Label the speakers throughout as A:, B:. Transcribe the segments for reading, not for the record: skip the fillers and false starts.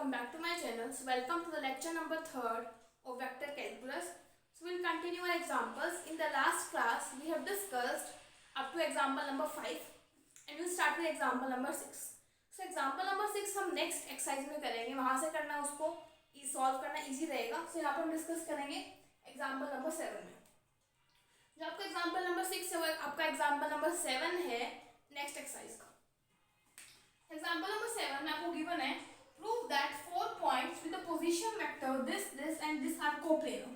A: welcome back to my channel. So welcome to the lecture number 3rd of vector calculus. So we'll continue our examples. In the last class we have discussed up to example number 5 and we'll start with example number 6. So example number 6 हम next exercise में करेंगे, वहाँ से करना उसको solve करना easy रहेगा. So यहाँ पर हम discuss करेंगे example number 7 में. जो आपका example number 6 है वो आपका example number 7 है next exercise का. Example number 7 में आपको given है prove that 4 points with the position vector this and this are coplanar.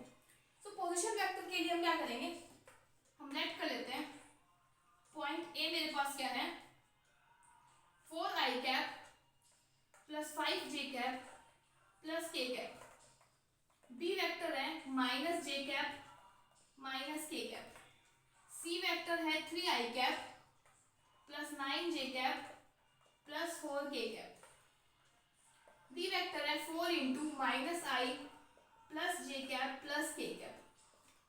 A: So position vector के लिए हम क्या करेंगे, हम लेट कर लेते हैं पॉइंट ए मेरे पास क्या है 4i cap plus 5j cap plus k cap. B vector है minus j cap minus k cap. C vector है 3i cap plus 9j cap plus 4k cap. D vector है 4 into minus I plus J cap plus K cap.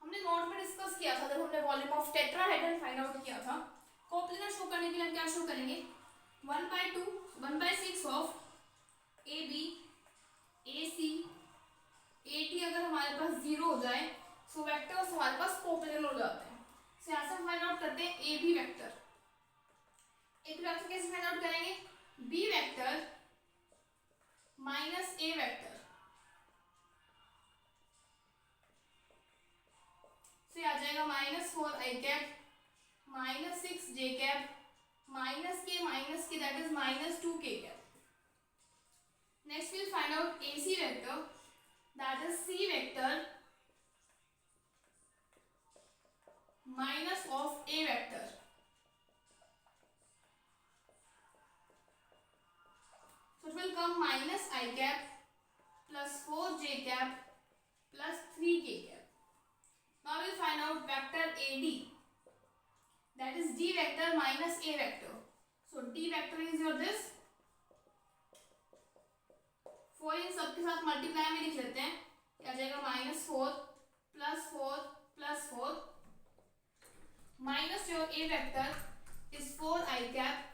A: हमने note में discuss किया था जब हमने volume of tetrahedral find out किया था. कोप्लेनर शो करने के लिए हम क्या शो करेंगे 1/2 1/6 of A B A C A T. अगर हमारे पास 0 हो जाए सो वेक्टर्स हमारे पास कोप्लेनर हो जाते हैं. तो यहाँ से हम फाइंड आउट करते हैं A B vector. A B vector कैसे फाइंड आउट करेंगे, B vector minus A vector से आ जाएगा minus 4i cap minus 6j cap minus K that is minus 2k cap. Next will find out A C vector that is C vector minus of A vector. So it will come minus I cap plus 4j cap plus 3k cap. Now we will find out vector AD, that is D vector minus A vector. So D vector is your this 4. इन सबके साथ multiply में लिख लेते हैं, क्या जाएगा minus 4 plus 4 minus your A vector is 4i cap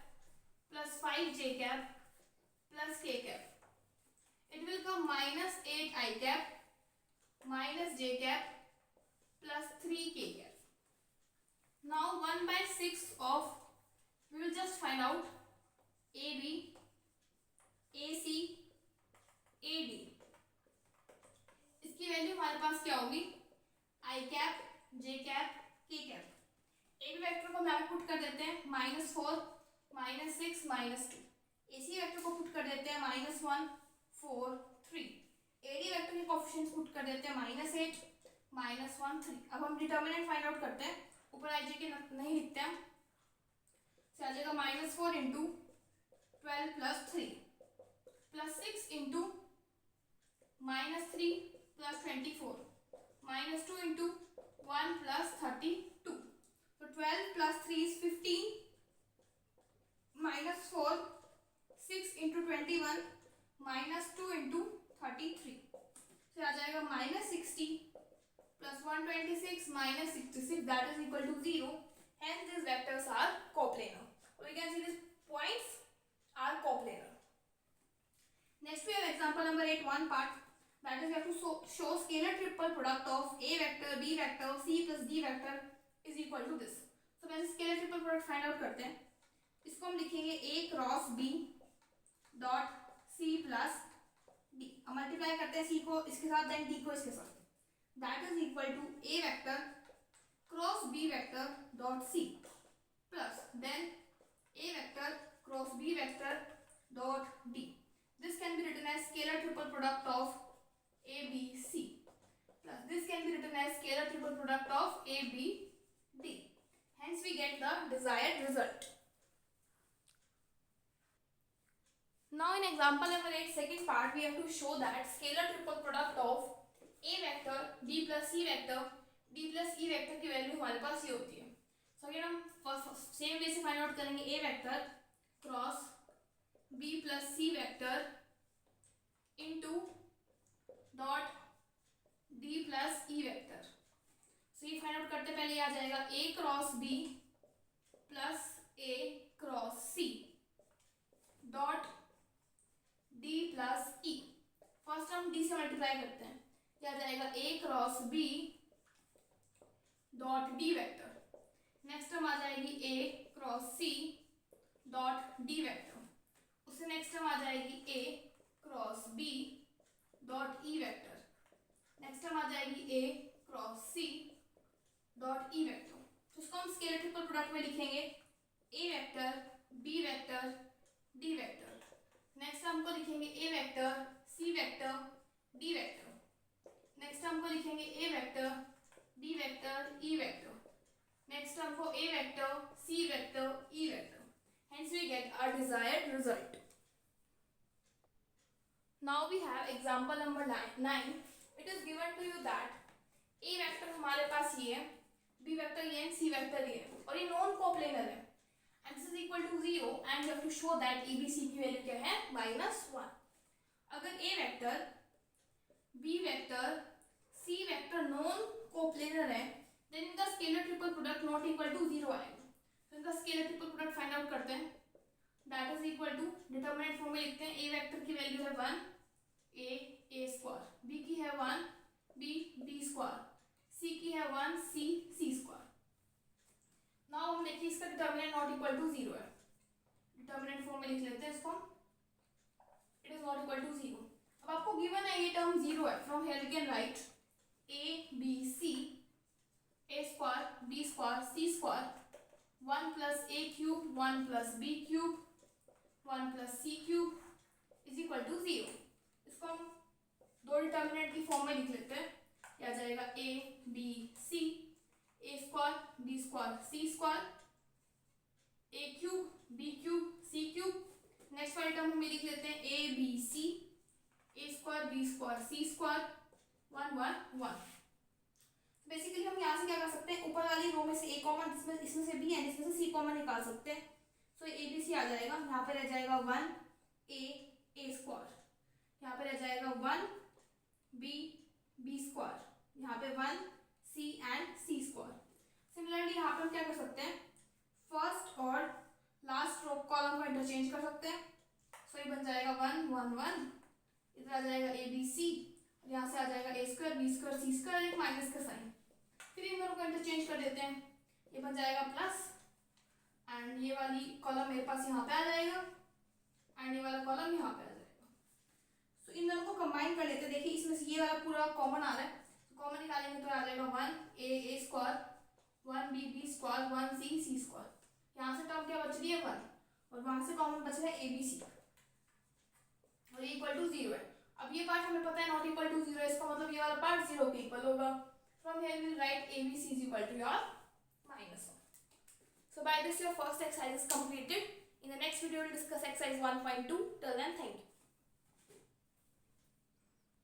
A: plus 5j cap plus k cap. It will come minus 8i cap minus j cap plus 3k cap. Now 1/6 of, we will just find out AB, AC, AD. इसकी value हमारे पास क्या होगी i cap, j cap, k cap. AB vector को हम यहाँ put कर देते हैं -4 -6 -2. AC वेक्टर को पुट कर देते हैं -1 4 3. AD वेक्टर के कोएफिशिएंट्स पुट कर देते हैं -8 -1 3. अब हम डिटरमिनेंट फाइंड आउट करते हैं. ऊपर आईजे के नहीं लिखते हैं, से आ जाएगा -4 into 12 plus 3 plus 6 into -3 plus 24 -2 into 1 plus 32. तो 12 प्लस 3 इज 15 -4 6 इंटू 21 -2 इंटू 33. तो आ जाएगा -60 plus 126 -66 that is equal to 0. Hence these vectors are coplanar. We can see these points are coplanar. Next we have example number 8, one part, that is we have to show scalar triple product of a vector, b vector, c plus d vector is equal to this. So पहले scalar triple product find out करते हैं. इसको हम लिखेंगे a cross b dot c plus d. Multiply करते हैं c को इसके साथ देन d को इसके साथ, that is equal to a vector cross b vector dot c plus then a vector cross b vector dot d. This can be written as scalar triple product of a b c plus this can be written as scalar triple product of a b d. Hence we get the desired result. Now in example number 8, second part, we have to show that scalar triple product of a vector b plus c vector d plus e vector की value हमारे पास ये होती है. So again हम same way से find out करेंगे a vector cross b plus c vector into dot d plus e vector. So ये फाइंड आउट करते पहले आ जाएगा a cross b plus a cross c dot d प्लस e. Multiply करते हैं, क्या जाएगा a cross b dot d vector. Next term आ जाएगी a cross c dot d vector. उससे नेक्स्ट टर्म आ जाएगी a cross b dot e vector. Next term आ जाएगी a cross c dot e vector. तो उसको हम स्केलर ट्रिपल प्रोडक्ट में लिखेंगे a vector b vector d vector. Next हमको लिखेंगे a vector c vector d vector. Next हमको लिखेंगे a vector d vector e vector. Next हमको a vector c vector e vector. Hence we get our desired result. Now we have example number 9. It is given to you that a vector हमारे पास ये है, b vector ये है, c vector ये है और ये नॉन कोप्लेनर है and this is equal to 0 and you have to show that ABC की वैल्यू क्या है -1। अगर a vector b vector c vector non coplanar है then इनका scalar triple product not equal to 0 आएगा। तो इनका scalar triple product find out करते हैं। That is equal to determinant form में लिखते हैं a वेक्टर की वैल्यू है 1 a स्क्वायर, b की है 1 b स्क्वायर, c की है 1 c स्क्वायर। नाउ हम देखिए इसका डिटरमिनेंट नॉट इक्वल टू 0 है। डिटरमिनेंट फॉर्म में लिख लेते हैं इसको, it is not equal to 0। अब आपको गिवन है ये टर्म 0 है, from here we can write a b c a square b square c square 1 plus a cube 1 plus b cube 1 plus c cube is equal to 0। इसको हम दो determinant की form में लिख लेते हैं। क्या जाएगा a b c a square b square c square a cube b cube c cube. Next वाली टर्म हम लिख लेते हैं a b c a square b square c square 1 1 1। Basically हम यहाँ से क्या कर सकते हैं, ऊपर वाली रो में से a कॉमन, इसमें से b एंड इसमें से c कॉमन निकाल सकते हैं। सो a b c आ जाएगा, यहाँ पे रह जाएगा 1 a स्क्वायर, यहाँ पे रह जाएगा 1 b स्क्वायर, यहाँ पे 1 c and c square. Similarly यहाँ पर हम क्या कर सकते हैं, फर्स्ट और लास्ट रो कॉलम को इंटरचेंज कर सकते हैं। सो ये बन जाएगा 1 1 1, इधर आ जाएगा a b c, यहाँ से आ जाएगा a square b square c square, एक माइनस का साइन। फिर इन दोनों को इंटरचेंज कर देते हैं, ये बन जाएगा प्लस एंड ये वाली कॉलम मेरे पास यहाँ पे आ जाएगा एंड ये वाला कॉलम यहाँ पे आ जाएगा। सो इन दोनों को कंबाइन कर लेते हैं। देखिए इसमें से ये वाला पूरा कॉमन आ रहा है, कॉमन निकालेंगे तो आ जाएगा 1 a square 1 b square 1 c square. यहाँ से टर्म क्या बच रही है 1 और वहां से कॉमन बच रहा है a b c और ये इक्वल टू 0 है। अब ये पार्ट हमें पता है नॉट इक्वल टू 0 है, इसका मतलब ये वाला पार्ट 0 के इक्वल होगा। From here we will write a b c is equal to your -1. So by this your first exercise is completed. In the next video we will discuss exercise 1.2. Till then, thank you.